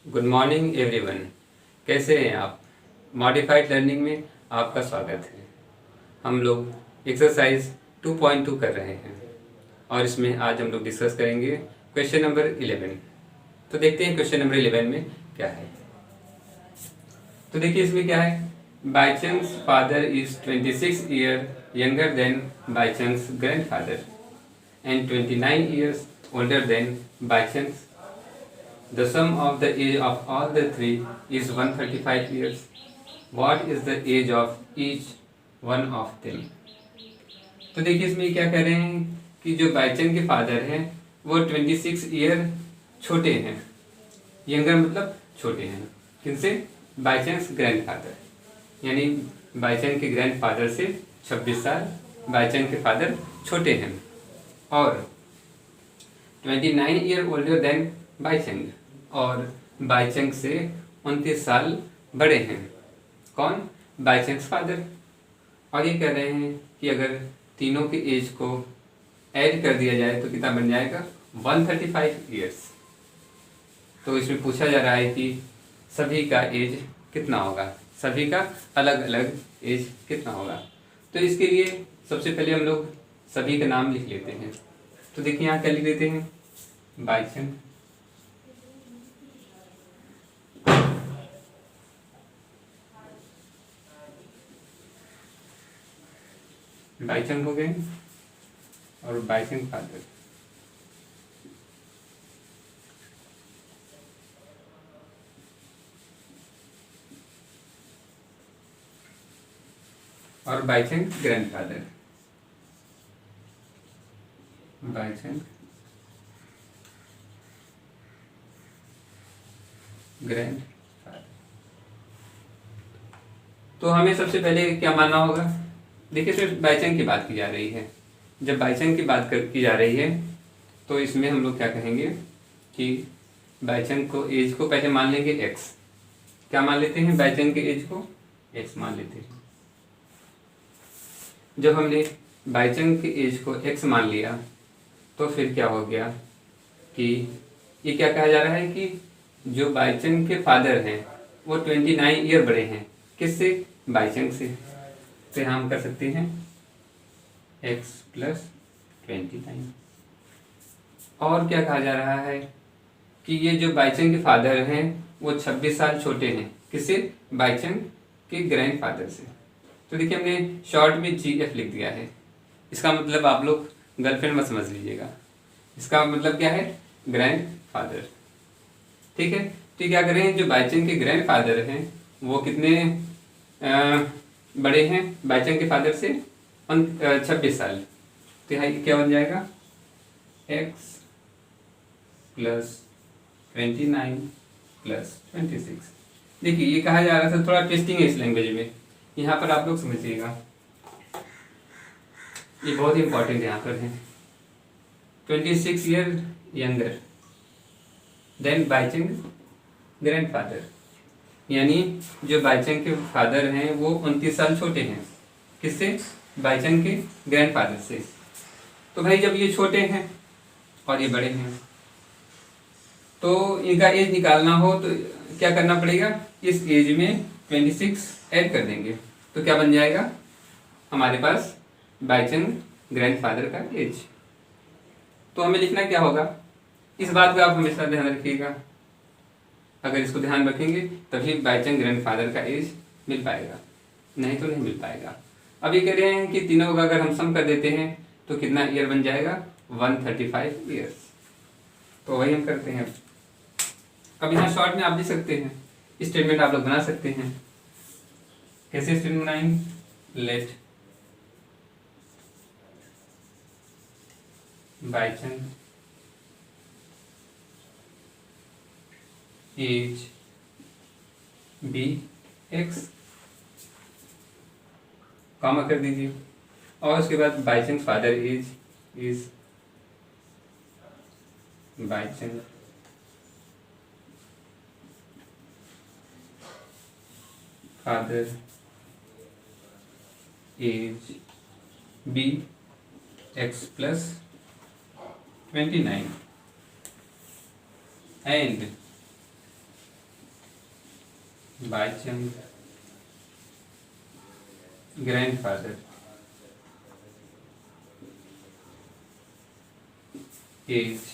Good morning everyone. कैसे हैं आप? मॉडिफाइड लर्निंग में आपका स्वागत है। हम लोग एक्सरसाइज 2.2 कर रहे हैं और इसमें आज हम लोग डिस्कस करेंगे क्वेश्चन नंबर 11। तो देखते हैं क्वेश्चन नंबर 11 में क्या है। तो देखिए इसमें क्या है, by chance father is 26 year younger than by chance grandfather and 29 years older than by chance. The sum of the age of all the three is 135 years. What is the age of each one of them? तो देखिए इसमें क्या कह रहे हैं कि जो बाईचंद के फादर हैं वो 26 ईयर छोटे हैं। यंगर मतलब छोटे हैं किनसे? बाईचंद ग्रैंडफादर, यानी बाईचंद के ग्रैंडफादर से 26 साल बाईचंद के फादर छोटे हैं। और 29 ईयर ओल्डर देन बाईचंद, और बाईचंद से 29 साल बड़े हैं। कौन? बाईचंद फादर। और ये कह रहे हैं कि अगर तीनों के एज को ऐड कर दिया जाए तो कितना बन जाएगा? 135 ईयर्स। तो इसमें पूछा जा रहा है कि सभी का एज कितना होगा, सभी का अलग अलग एज कितना होगा। तो इसके लिए सबसे पहले हम लोग सभी का नाम लिख लेते हैं। तो देखिए यहाँ क्या लिख देते हैं, बाईचंद, बाईचंद हो गए और बाईचंद फादर। और बाईचंद ग्रैंडफादर, बाईचंद ग्रैंडफादर। तो हमें सबसे पहले क्या मानना होगा? देखिए सिर्फ बाईचंद की बात की जा रही है। जब बाईचंद की बात की जा रही है तो इसमें हम लोग क्या कहेंगे कि बाईचंद को एज को पहले मान लेंगे x। क्या मान लेते हैं? बाईचंद के एज को x मान लेते हैं। जब हमने बाईचंद के एज को x मान लिया तो फिर क्या हो गया कि ये क्या कहा जा रहा है कि जो बाईचंद के फादर हैं वो 29 ईयर बड़े हैं। किससे? बाईचंद से। तो हम कर सकते हैं x + 29। और क्या कहा जा रहा है कि ये जो बाईचंद के फादर हैं वो 26 साल छोटे हैं। किससे? बाईचंद के ग्रैंडफादर से। तो देखिए हमने शॉर्ट में GF लिख दिया है। इसका मतलब आप लोग गर्लफ्रेंड मत समझ लीजिएगा, इसका मतलब क्या है? ग्रैंडफादर। ठीक है। तो क्या करें, जो बाईचंद के ग्रैंडफादर हैं वो कितने बड़े हैं बाईचंद के फादर से? 26 साल। तो यहाँ क्या बन जाएगा? x + 29 + 26। देखिए ये कहा जा रहा था, थोड़ा ट्विस्टिंग है इस लैंग्वेज में, यहाँ पर आप लोग समझिएगा, ये बहुत ही इंपॉर्टेंट यहाँ पर है। 26 ईयर यंगर देन बाईचंद ग्रैंडफादर, यानी जो बाईचंद के फादर हैं वो 29 साल छोटे हैं। किससे? बाईचंद के ग्रैंडफादर से। तो भाई जब ये छोटे हैं और ये बड़े हैं तो इनका एज निकालना हो तो क्या करना पड़ेगा? इस एज में 26 ऐड कर देंगे तो क्या बन जाएगा हमारे पास? बाईचंद ग्रैंडफादर का एज। तो हमें लिखना क्या होगा? इस बात को आप हमेशा ध्यान रखिएगा। अगर इसको ध्यान रखेंगे तभी बाईचंद ग्रैंडफादर का एज मिल पाएगा, नहीं तो नहीं मिल पाएगा। अब ये कह रहे हैं कि तीनों का अगर हम सम कर देते हैं तो कितना ईयर बन जाएगा? 135 ईयर्स। तो वही हम करते हैं। अब यहाँ शॉर्ट में आप लिख सकते हैं, स्टेटमेंट आप लोग बना सकते हैं। कैसे स्टेटमेंट बनाएंगे? Let Baichand age be x, comma कर दीजिए, और उसके बाद Baichand father age is Baichand father age be x + 29 and Baichung grandfather age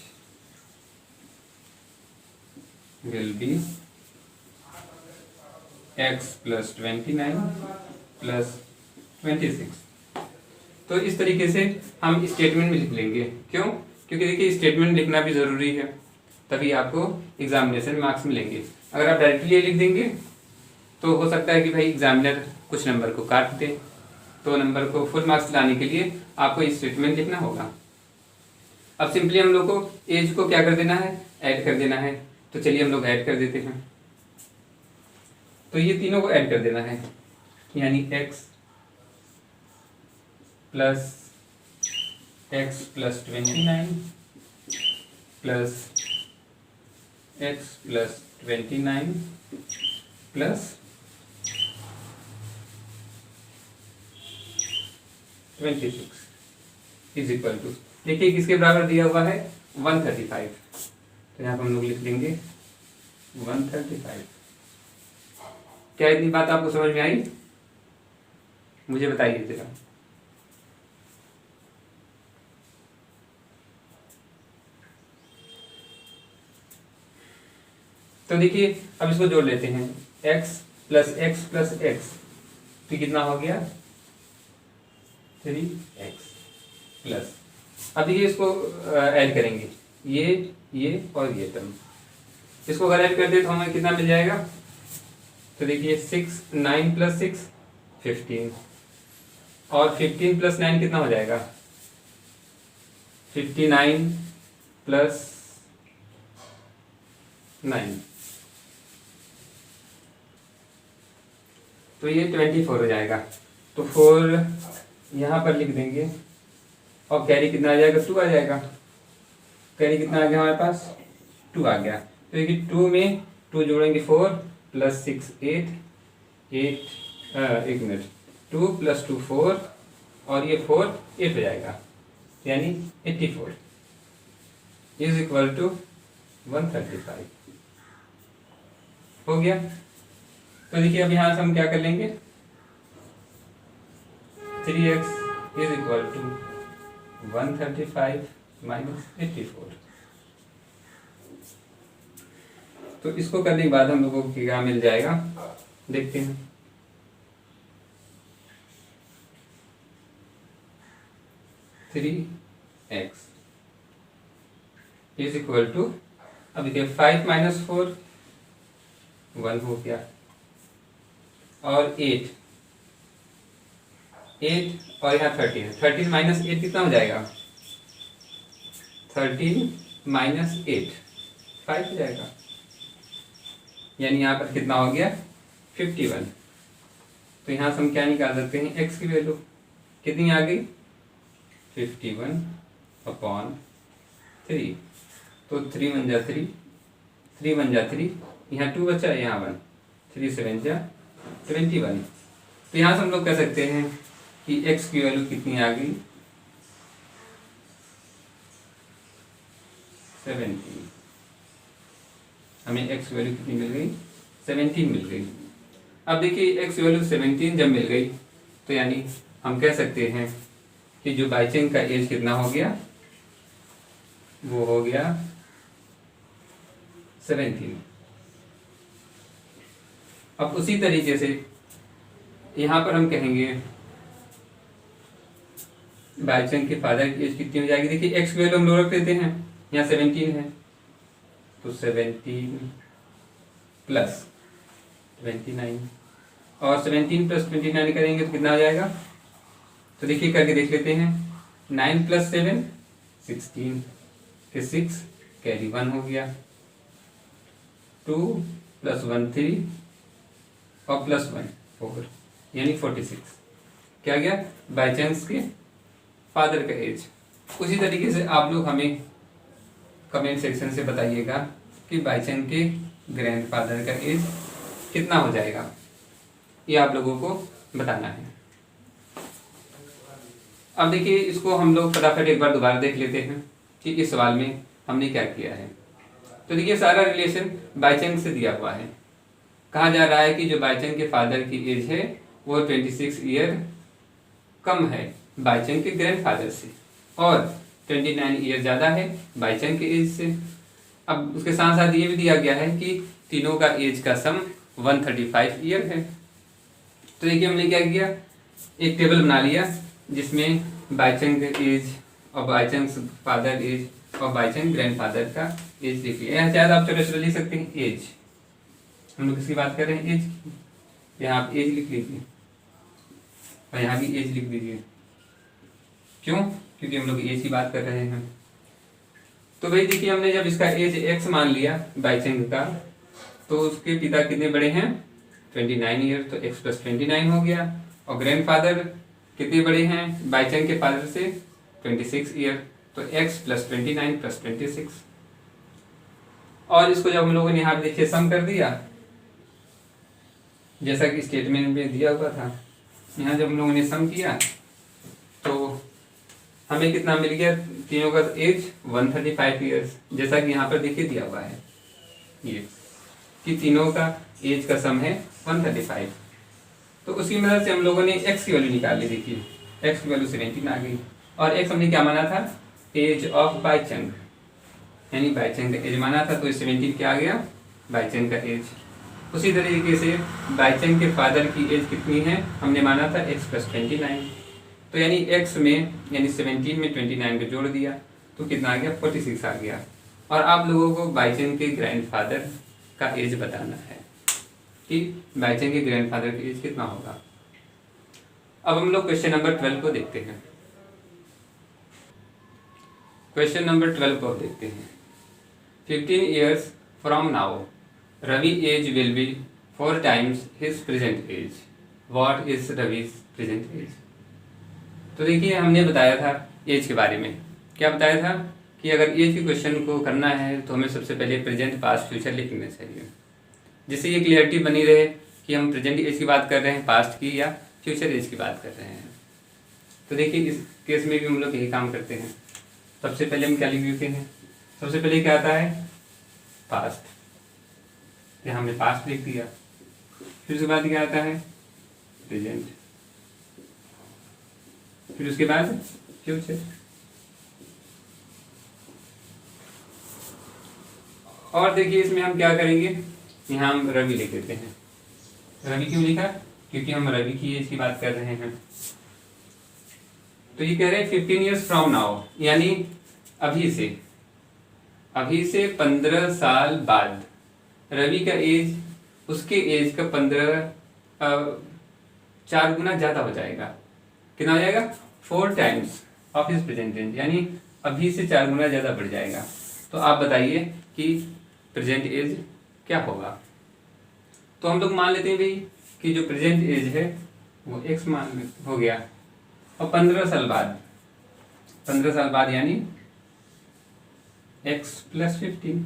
will be x plus 29 plus 26। तो इस तरीके से हम स्टेटमेंट में लिख लेंगे। क्यों? क्योंकि देखिए स्टेटमेंट लिखना भी ज़रूरी है, तभी आपको एग्जामिनेशन में मार्क्स मिलेंगे। अगर आप डायरेक्टली ये लिख देंगे तो हो सकता है कि भाई एग्जामिनर कुछ नंबर को काट दे, तो नंबर को फुल मार्क्स लाने के लिए आपको स्टेटमेंट लिखना होगा। अब सिंपली हम लोग को एज को क्या कर देना है, ऐड कर देना है। तो चलिए हम लोग ऐड कर देते हैं। तो ये तीनों को ऐड कर देना है, यानी x plus 29 plus x plus 29 plus 26 is equal to, देखिए किसके बराबर दिया हुआ है, 135। तो यहाँ पर हम लोग लिख लेंगे 135। क्या इतनी बात आपको समझ में आई? मुझे बताइए जरा। तो देखिए अब इसको जोड़ लेते हैं, x plus x plus x, तो कितना हो गया 3x प्लस, अब देखिए इसको ऐड करेंगे, ये और ये टर्म, इसको अगर ऐड कर दे तो हमें कितना मिल जाएगा। तो देखिए 9 प्लस 6 15, और 15 प्लस 9 कितना हो जाएगा, 59 प्लस 9, तो ये 24 हो जाएगा। तो 4 यहाँ पर लिख देंगे, और कैरी कितना आ जाएगा, 2 आ जाएगा। कैरी कितना आ गया हमारे पास, 2 आ गया। तो देखिए 2 में 2 जोड़ेंगे 4 प्लस 6 8, एक मिनट, 2 प्लस 2 4, और ये 4 8 हो जाएगा, यानी 84 इज इक्वल टू 135 हो गया। तो देखिए अब यहाँ से हम क्या कर लेंगे, 3x is equal to 135 minus 84। तो इसको करने के बाद हम लोगों को क्या मिल जाएगा, देखते हैं। Three X is equal to, अब देखिए 5 माइनस 4 1 हो गया, और 8 और यहाँ 13 माइनस 8 कितना हो जाएगा, 13 माइनस 8 5 हो जाएगा, यानी यहाँ पर कितना हो गया 51। तो यहाँ से हम क्या निकाल सकते हैं, x की वैल्यू कितनी आ गई, 51/3। तो 3 1 जा 3, 3 1 जा 3, यहाँ 2 बचा, यहाँ 1, 3 7 जा 21। तो यहाँ से हम लोग कह सकते हैं कि x की वैल्यू कितनी आ गई, 17। हमें x वैल्यू कितनी मिल गई, 17 मिल गई। अब देखिए x वैल्यू 17 जब मिल गई, तो यानी हम कह सकते हैं कि जो बाईचंग का एज कितना हो गया, वो हो गया 17। अब उसी तरीके से यहाँ पर हम कहेंगे बाईचंग के फादर की एज कितनी हो जाएगी। देखिए x की वैल्यू हम लोग रख देते हैं, यहाँ 17 है, तो 17 प्लस 29, और 17 प्लस 29 करेंगे तो कितना आ जाएगा। तो देखिए करके देख लेते हैं, 9 प्लस 7 16, फिर 6 कैरी 1 हो गया, 2 प्लस 1 3, और प्लस 1 4, यानी 46 क्या गया, बाई चांस के फादर का एज। उसी तरीके से आप लोग हमें कमेंट सेक्शन से बताइएगा कि बाई चांस के ग्रैंडफादर का एज कितना हो जाएगा, ये आप लोगों को बताना है। अब देखिए इसको हम लोग फटाफट एक बार दोबारा देख लेते हैं कि इस सवाल में हमने क्या किया है। तो देखिए सारा रिलेशन बाई चांस से दिया हुआ है, कहा जा रहा है कि जो बाईचंग के फादर की एज है वो 26 ईयर कम है बाईचंग के ग्रैंडफादर से, और 29 ईयर ज़्यादा है बाईचंग के एज से। अब उसके साथ साथ ये भी दिया गया है कि तीनों का एज का सम 135 ईयर है। तो देखिए हमने क्या किया, एक टेबल बना लिया जिसमें बाईचंग एज और बाईचंग फादर एज और बाईचंग ग्रैंडफादर का एज लिख लिया। यहाँ शायद आप छोटे छोटे लिख सकते हैं एज, हम लोग किसकी बात कर रहे हैं, एज की। यहाँ आप एज लिख लीजिए और यहाँ भी एज लिख दीजिए। क्यों? क्योंकि हम लोग एज की बात कर रहे हैं। तो भाई देखिए हमने जब इसका एज एक्स मान लिया बाईचंग का, तो उसके पिता कितने बड़े हैं, 29 ईयर, तो x प्लस 29 हो गया। और ग्रैंडफादर कितने बड़े हैं बाईचंग के फादर से, 26 ईयर, तो x प्लस 29 प्लस 26। और इसको जब हम लोगों ने यहाँ देखिए सम कर दिया जैसा कि स्टेटमेंट में दिया हुआ था, यहाँ जब हम लोगों ने सम किया तो हमें कितना मिल गया, तीनों का एज 135 ईयर्स, जैसा कि यहाँ पर देखिए दिया हुआ है ये कि तीनों का एज का सम है 135। तो उसकी मदद से हम लोगों ने x की वैल्यू निकाल ली। देखिए x की वैल्यू 17 आ गई, और x हमने क्या माना था, एज ऑफ बाईचंग, यानी बाईचंग का एज माना था, तो 17 क्या आ गया, बाईचंग का एज। उसी तरीके से बाईचंग के फादर की एज कितनी है, हमने माना था x प्लस 29, तो यानी x में यानी 17 में 29 को जोड़ दिया तो कितना आ गया, 46 आ गया। और आप लोगों को बाईचंग के ग्रैंडफादर का एज बताना है कि बाईचंग के ग्रैंडफादर की एज कितना होगा। अब हम लोग क्वेश्चन नंबर 12 को देखते हैं। क्वेश्चन नंबर 12 को देखते हैं। 15 years from now, Ravi age will be 4 times his present age. What is Ravi's present age? तो देखिए हमने बताया था एज के बारे में, क्या बताया था कि अगर एज के क्वेश्चन को करना है तो हमें सबसे पहले प्रेजेंट पास्ट फ्यूचर लिखना चाहिए, जिससे ये क्लियरिटी बनी रहे कि हम प्रेजेंट एज की बात कर रहे हैं, पास्ट की या फ्यूचर एज की बात कर रहे हैं। तो देखिए इस केस में भी हम लोग यही काम करते हैं। सबसे पहले हम क्या लिख देते हैं, सबसे पहले क्या आता है, पास्ट, यहाँ हमने पास्ट लिख दिया। फिर उसके बाद क्या आता है, प्रेजेंट, फिर उसके बाद फ्यूचर। और देखिए इसमें हम क्या करेंगे, यहाँ हम रवि लिख देते हैं। रवि क्यों लिखा, क्योंकि हम रवि की एज की बात कर रहे हैं। तो ये कह रहे हैं 15 years फ्रॉम नाउ, यानी अभी से 15 साल बाद रवि का एज उसके एज का 4 गुना ज्यादा हो जाएगा। कितना हो जाएगा, 4 times of his present age, यानी अभी से 4 गुना ज्यादा बढ़ जाएगा। तो आप बताइए कि प्रेजेंट एज क्या होगा। तो हम लोग मान लेते हैं भाई कि जो प्रेजेंट एज है वो x मान हो गया, और 15 साल बाद यानी x प्लस 15।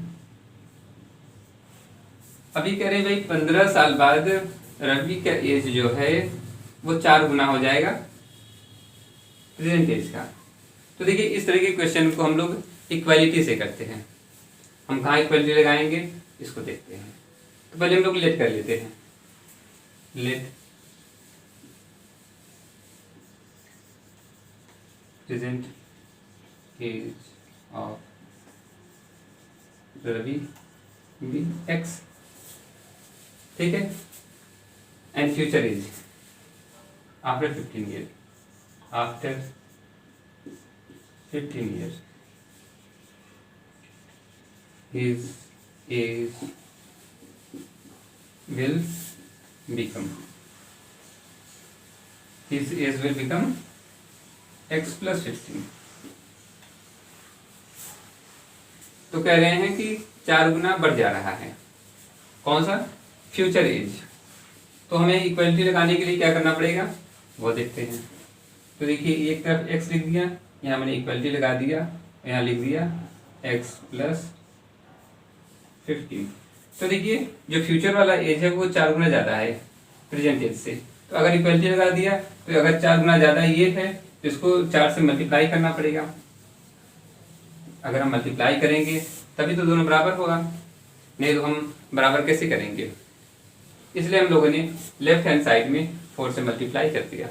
अभी कह रहे हैं भाई 15 साल बाद रवि का एज जो है वो 4 गुना हो जाएगा प्रेजेंट एज का। तो देखिए इस तरह के क्वेश्चन को हम लोग इक्वालिटी से करते हैं। हम कहाँ इक्वालिटी लगाएंगे, इसको देखते हैं। तो पहले हम लोग लेट कर लेते हैं, let present age of Ravi be X, ठीक है, and future age after 15 year, after 15 year his age will become x plus 15। तो कह रहे हैं कि 4 गुना बढ़ जा रहा है, कौन सा, फ्यूचर एज। तो हमें इक्वलिटी लगाने के लिए क्या करना पड़ेगा वो देखते हैं। तो देखिए एक तरफ x लिख दिया, यहाँ मैंने इक्वलिटी लगा दिया, यहाँ लिख दिया x प्लस 15। तो देखिए जो फ्यूचर वाला एज है वो 4 गुना ज़्यादा है प्रेजेंट एज से। तो अगर इक्वलिटी लगा दिया तो अगर 4 गुना ज़्यादा ये है तो इसको 4 से मल्टीप्लाई करना पड़ेगा। अगर हम मल्टीप्लाई करेंगे तभी तो दोनों बराबर होगा, नहीं तो हम बराबर कैसे करेंगे। इसलिए हम लोगों ने लेफ्ट हैंड साइड में 4 से मल्टीप्लाई कर दिया।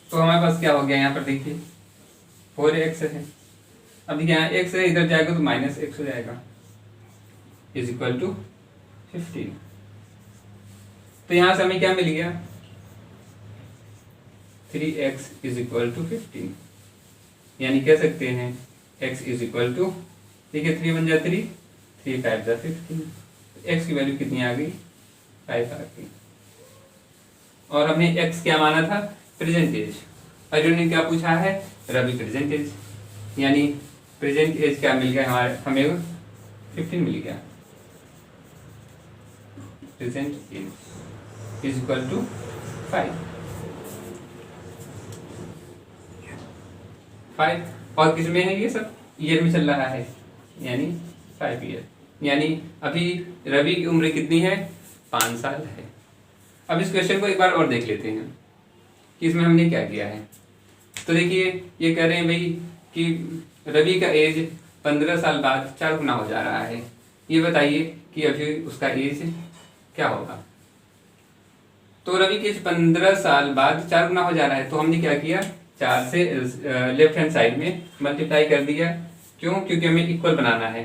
तो हमारे पास क्या हो गया, यहाँ पर देखिए 4x है। अब देखिए यहाँ x है, इधर जाएगा तो -x हो जाएगा, इज इक्वल टू 15। तो यहाँ से हमें क्या मिल गया, 3x इज इक्वल टू 15। यानी कह सकते हैं x इज इक्वल टू, देखिए 3 बन जा 3, 3 5 जा 15, x की वैल्यू कितनी आ गई, 5 आ गई। और हमने x क्या माना था, प्रेजेंट एज। अर्जुन ने क्या पूछा है, रवि प्रेजेंट एज, यानी प्रेजेंट एज क्या मिल गया हमें 15 मिल गया। Present age is equal to 5। और किस में है, ये सब ईयर में चल रहा है, यानी 5 ईयर। यानी अभी रवि की उम्र कितनी है, 5 साल है। अब इस क्वेश्चन को एक बार और देख लेते हैं कि इसमें हमने क्या किया है। तो देखिए ये कह रहे हैं भाई कि रवि का एज 15 साल बाद 4 गुना हो जा रहा है। ये बताइए कि अभी उसका एज क्या होगा। तो रवि के एज 15 साल बाद 4 गुना हो जा रहा है, तो हमने क्या किया, 4 से लेफ्ट हैंड साइड में मल्टीप्लाई कर दिया। क्यों, क्योंकि हमें इक्वल बनाना है।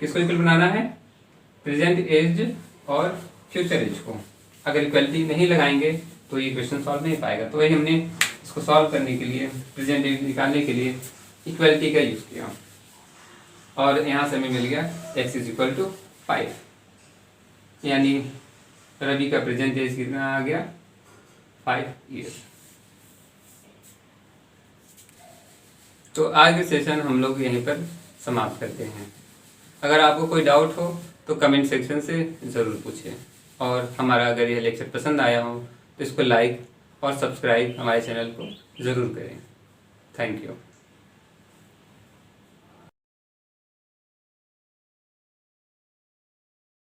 किसको इक्वल बनाना है, प्रेजेंट एज और फ्यूचर एज को। अगर इक्वलिटी नहीं लगाएंगे तो ये क्वेश्चन सॉल्व नहीं पाएगा। तो वही हमने इसको सॉल्व करने के लिए, प्रेजेंट एज निकालने के लिए इक्वलिटी का यूज किया, और यहाँ से हमें मिल गया x इज इक्वल टू 5। यानी रवि का प्रेजेंट एज कितना आ गया, 5 ईयर्स। तो आज के सेशन हम लोग यहीं पर समाप्त करते हैं। अगर आपको कोई डाउट हो तो कमेंट सेक्शन से ज़रूर पूछें, और हमारा अगर यह लेक्चर पसंद आया हो तो इसको लाइक और सब्सक्राइब हमारे चैनल को ज़रूर करें। Thank you.